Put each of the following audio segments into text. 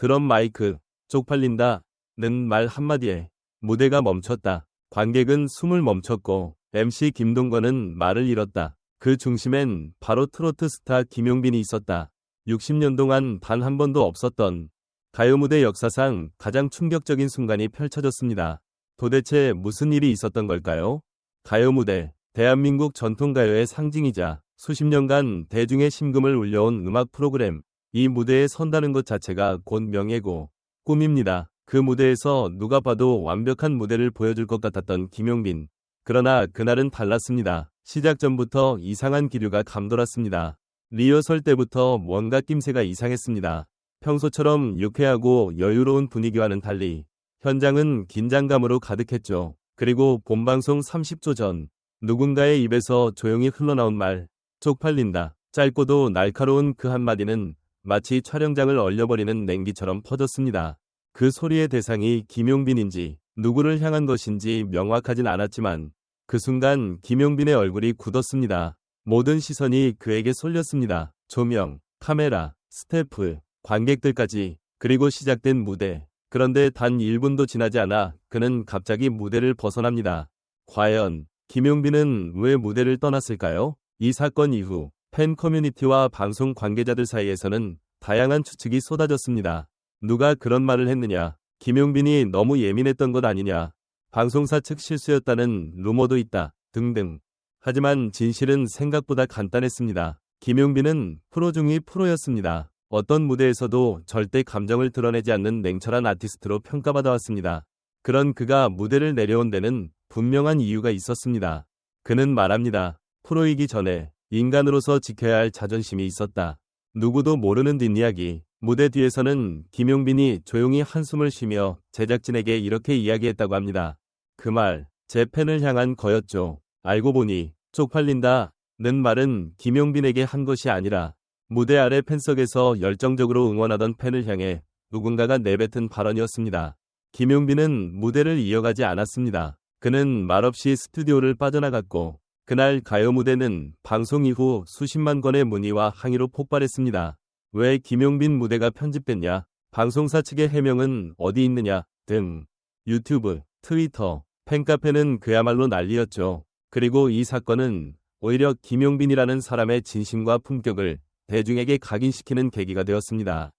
드럼 마이크, 쪽팔린다. 는 말 한마디에 무대가 멈췄다. 관객은 숨을 멈췄고 MC 김동건은 말을 잃었다. 그 중심엔 바로 트로트 스타 김용빈이 있었다. 60년 동안 단 한 번도 없었던 가요 무대 역사상 가장 충격적인 순간이 펼쳐졌습니다. 도대체 무슨 일이 있었던 걸까요? 가요 무대, 대한민국 전통가요의 상징이자 수십 년간 대중의 심금을 울려온 음악 프로그램. 이 무대에 선다는 것 자체가 곧 명예고 꿈입니다. 그 무대에서 누가 봐도 완벽한 무대를 보여줄 것 같았던 김용빈. 그러나 그날은 달랐습니다. 시작 전부터 이상한 기류가 감돌았습니다. 리허설 때부터 뭔가 낌새가 이상했습니다. 평소처럼 유쾌하고 여유로운 분위기와는 달리 현장은 긴장감으로 가득했죠. 그리고 본방송 30초 전 누군가의 입에서 조용히 흘러나온 말, 쪽팔린다. 짧고도 날카로운 그 한마디는 마치 촬영장을 얼려버리는 냉기처럼 퍼졌습니다. 그 소리의 대상이 김용빈인지 누구를 향한 것인지 명확하진 않았지만 그 순간 김용빈의 얼굴이 굳었습니다. 모든 시선이 그에게 쏠렸습니다. 조명, 카메라, 스태프, 관객들까지. 그리고 시작된 무대. 그런데 단 1분도 지나지 않아 그는 갑자기 무대를 벗어납니다. 과연 김용빈은 왜 무대를 떠났을까요? 이 사건 이후 팬 커뮤니티와 방송 관계자들 사이에서는 다양한 추측이 쏟아졌습니다. 누가 그런 말을 했느냐? 김용빈이 너무 예민했던 것 아니냐? 방송사 측 실수였다는 루머도 있다. 등등. 하지만 진실은 생각보다 간단했습니다. 김용빈은 프로 중의 프로였습니다. 어떤 무대에서도 절대 감정을 드러내지 않는 냉철한 아티스트로 평가받아왔습니다. 그런 그가 무대를 내려온 데는 분명한 이유가 있었습니다. 그는 말합니다. 프로이기 전에 인간으로서 지켜야 할 자존심이 있었다. 누구도 모르는 뒷이야기. 무대 뒤에서는 김용빈이 조용히 한숨을 쉬며 제작진에게 이렇게 이야기했다고 합니다. 그 말, 제 팬을 향한 거였죠. 알고 보니 쪽팔린다. 는 말은 김용빈에게 한 것이 아니라 무대 아래 팬석에서 열정적으로 응원하던 팬을 향해 누군가가 내뱉은 발언이었습니다. 김용빈은 무대를 이어가지 않았습니다. 그는 말없이 스튜디오를 빠져나갔고 그날 가요 무대는 방송 이후 수십만 건의 문의와 항의로 폭발했습니다. 왜 김용빈 무대가 편집됐냐? 방송사 측의 해명은 어디 있느냐? 등. 유튜브, 트위터, 팬카페는 그야말로 난리였죠. 그리고 이 사건은 오히려 김용빈이라는 사람의 진심과 품격을 대중에게 각인시키는 계기가 되었습니다.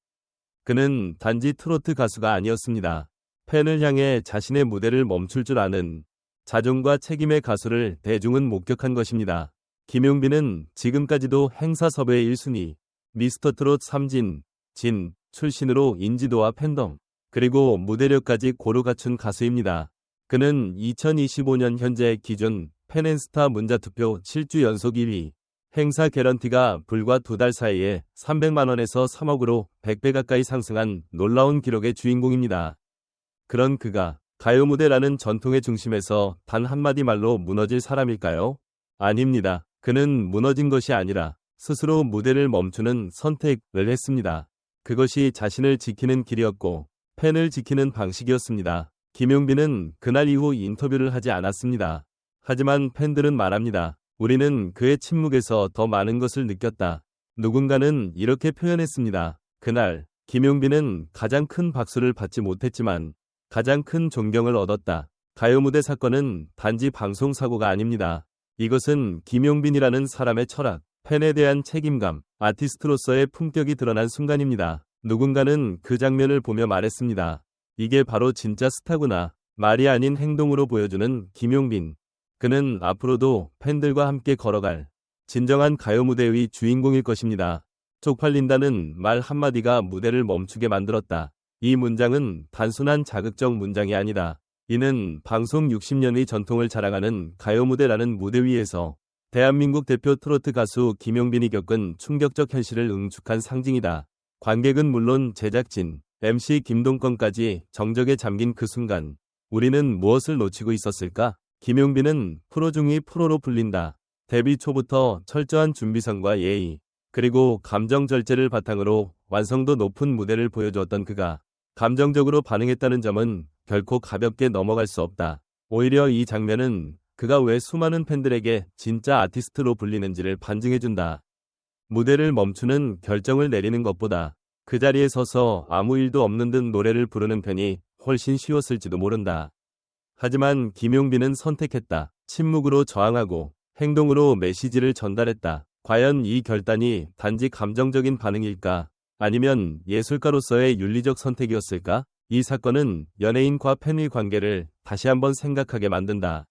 그는 단지 트로트 가수가 아니었습니다. 팬을 향해 자신의 무대를 멈출 줄 아는 자존과 책임의 가수를 대중은 목격한 것입니다. 김용빈은 지금까지도 행사 섭외 1순위, 미스터트롯 3진, 진, 출신으로 인지도와 팬덤, 그리고 무대력까지 고루 갖춘 가수입니다. 그는 2025년 현재 기준 팬앤스타 문자투표 7주 연속 1위, 행사 개런티가 불과 2달 사이에 300만원에서 3억으로 100배 가까이 상승한 놀라운 기록의 주인공입니다. 그런 그가 가요 무대라는 전통의 중심에서 단 한마디 말로 무너질 사람일까요? 아닙니다. 그는 무너진 것이 아니라 스스로 무대를 멈추는 선택을 했습니다. 그것이 자신을 지키는 길이었고 팬을 지키는 방식이었습니다. 김용빈은 그날 이후 인터뷰를 하지 않았습니다. 하지만 팬들은 말합니다. 우리는 그의 침묵에서 더 많은 것을 느꼈다. 누군가는 이렇게 표현했습니다. 그날 김용빈은 가장 큰 박수를 받지 못했지만 가장 큰 존경을 얻었다. 가요 무대 사건은 단지 방송 사고가 아닙니다. 이것은 김용빈이라는 사람의 철학, 팬에 대한 책임감, 아티스트로서의 품격이 드러난 순간입니다. 누군가는 그 장면을 보며 말했습니다. 이게 바로 진짜 스타구나. 말이 아닌 행동으로 보여주는 김용빈. 그는 앞으로도 팬들과 함께 걸어갈 진정한 가요 무대의 주인공일 것입니다. 쪽팔린다는 말 한마디가 무대를 멈추게 만들었다. 이 문장은 단순한 자극적 문장이 아니다. 이는 방송 60년의 전통을 자랑하는 가요 무대라는 무대 위에서 대한민국 대표 트로트 가수 김용빈이 겪은 충격적 현실을 응축한 상징이다. 관객은 물론 제작진, MC 김동건까지 정적에 잠긴 그 순간 우리는 무엇을 놓치고 있었을까? 김용빈은 프로 중의 프로로 불린다. 데뷔 초부터 철저한 준비성과 예의, 그리고 감정 절제를 바탕으로 완성도 높은 무대를 보여주었던 그가 감정적으로 반응했다는 점은 결코 가볍게 넘어갈 수 없다. 오히려 이 장면은 그가 왜 수많은 팬들에게 진짜 아티스트로 불리는지를 반증해준다. 무대를 멈추는 결정을 내리는 것보다 그 자리에 서서 아무 일도 없는 듯 노래를 부르는 편이 훨씬 쉬웠을지도 모른다. 하지만 김용빈은 선택했다. 침묵으로 저항하고 행동으로 메시지를 전달했다. 과연 이 결단이 단지 감정적인 반응일까? 아니면 예술가로서의 윤리적 선택이었을까? 이 사건은 연예인과 팬의 관계를 다시 한번 생각하게 만든다.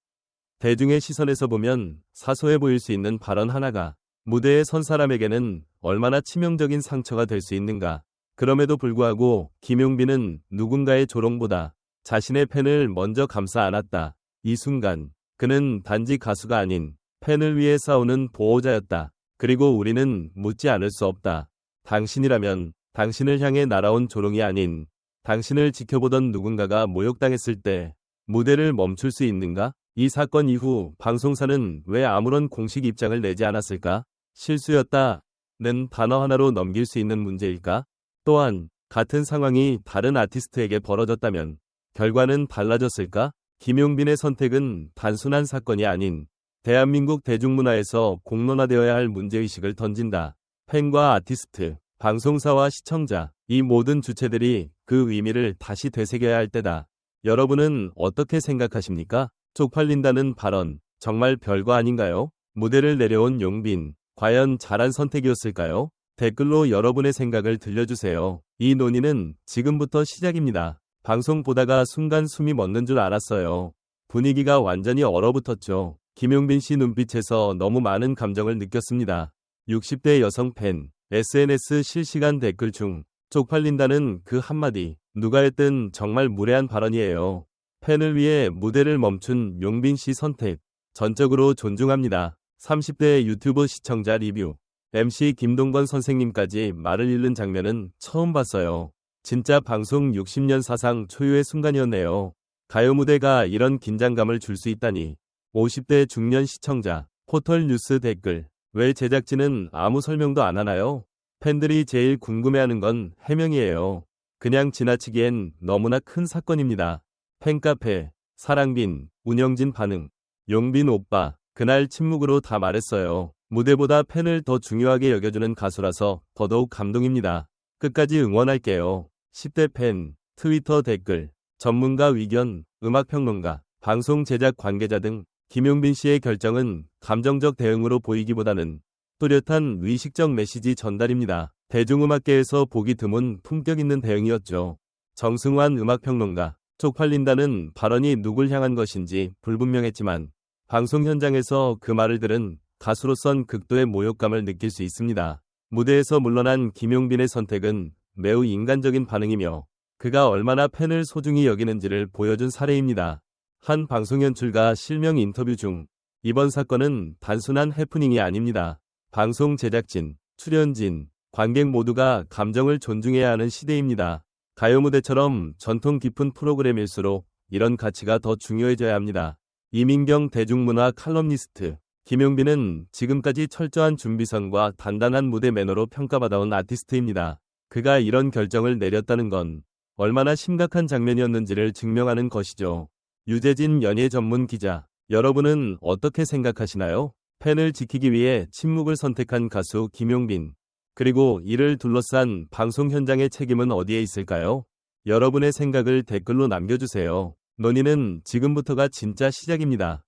대중의 시선에서 보면 사소해 보일 수 있는 발언 하나가 무대에 선 사람에게는 얼마나 치명적인 상처가 될 수 있는가. 그럼에도 불구하고 김용빈은 누군가의 조롱보다 자신의 팬을 먼저 감싸 안았다. 이 순간 그는 단지 가수가 아닌 팬을 위해 싸우는 보호자였다. 그리고 우리는 묻지 않을 수 없다. 당신이라면 당신을 향해 날아온 조롱이 아닌 당신을 지켜보던 누군가가 모욕당했을 때 무대를 멈출 수 있는가? 이 사건 이후 방송사는 왜 아무런 공식 입장을 내지 않았을까? 실수였다는 단어 하나로 넘길 수 있는 문제일까? 또한 같은 상황이 다른 아티스트에게 벌어졌다면 결과는 달라졌을까? 김용빈의 선택은 단순한 사건이 아닌 대한민국 대중문화에서 공론화되어야 할 문제의식을 던진다. 팬과 아티스트, 방송사와 시청자, 이 모든 주체들이 그 의미를 다시 되새겨야 할 때다. 여러분은 어떻게 생각하십니까? 쪽팔린다는 발언, 정말 별거 아닌가요? 무대를 내려온 용빈, 과연 잘한 선택이었을까요? 댓글로 여러분의 생각을 들려주세요. 이 논의는 지금부터 시작입니다. 방송 보다가 순간 숨이 멎는 줄 알았어요. 분위기가 완전히 얼어붙었죠. 김용빈 씨 눈빛에서 너무 많은 감정을 느꼈습니다. 60대 여성 팬, SNS 실시간 댓글 중 쪽팔린다는 그 한마디, 누가 했든 정말 무례한 발언이에요. 팬을 위해 무대를 멈춘 용빈 씨 선택, 전적으로 존중합니다. 30대 유튜브 시청자 리뷰, MC 김동건 선생님까지 말을 잃는 장면은 처음 봤어요. 진짜 방송 60년 사상 초유의 순간이었네요. 가요 무대가 이런 긴장감을 줄 수 있다니. 50대 중년 시청자, 포털 뉴스 댓글, 왜 제작진은 아무 설명도 안 하나요? 팬들이 제일 궁금해하는 건 해명이에요. 그냥 지나치기엔 너무나 큰 사건입니다. 팬카페, 사랑빈, 운영진 반응, 용빈 오빠, 그날 침묵으로 다 말했어요. 무대보다 팬을 더 중요하게 여겨주는 가수라서 더더욱 감동입니다. 끝까지 응원할게요. 10대 팬, 트위터 댓글, 전문가 의견, 음악평론가, 방송 제작 관계자 등 김용빈 씨의 결정은 감정적 대응으로 보이기보다는 뚜렷한 의식적 메시지 전달입니다. 대중음악계에서 보기 드문 품격 있는 대응이었죠. 정승환 음악평론가, 쪽팔린다는 발언이 누굴 향한 것인지 불분명했지만 방송 현장에서 그 말을 들은 가수로선 극도의 모욕감을 느낄 수 있습니다. 무대에서 물러난 김용빈의 선택은 매우 인간적인 반응이며 그가 얼마나 팬을 소중히 여기는지를 보여준 사례입니다. 한 방송 연출가 실명 인터뷰 중 이번 사건은 단순한 해프닝이 아닙니다. 방송 제작진, 출연진, 관객 모두가 감정을 존중해야 하는 시대입니다. 가요 무대처럼 전통 깊은 프로그램일수록 이런 가치가 더 중요해져야 합니다. 이민경 대중문화 칼럼니스트, 김용빈은 지금까지 철저한 준비선과 단단한 무대 매너로 평가받아온 아티스트입니다. 그가 이런 결정을 내렸다는 건 얼마나 심각한 장면이었는지를 증명하는 것이죠. 유재진 연예 전문 기자, 여러분은 어떻게 생각하시나요? 팬을 지키기 위해 침묵을 선택한 가수 김용빈, 그리고 이를 둘러싼 방송 현장의 책임은 어디에 있을까요? 여러분의 생각을 댓글로 남겨주세요. 논의는 지금부터가 진짜 시작입니다.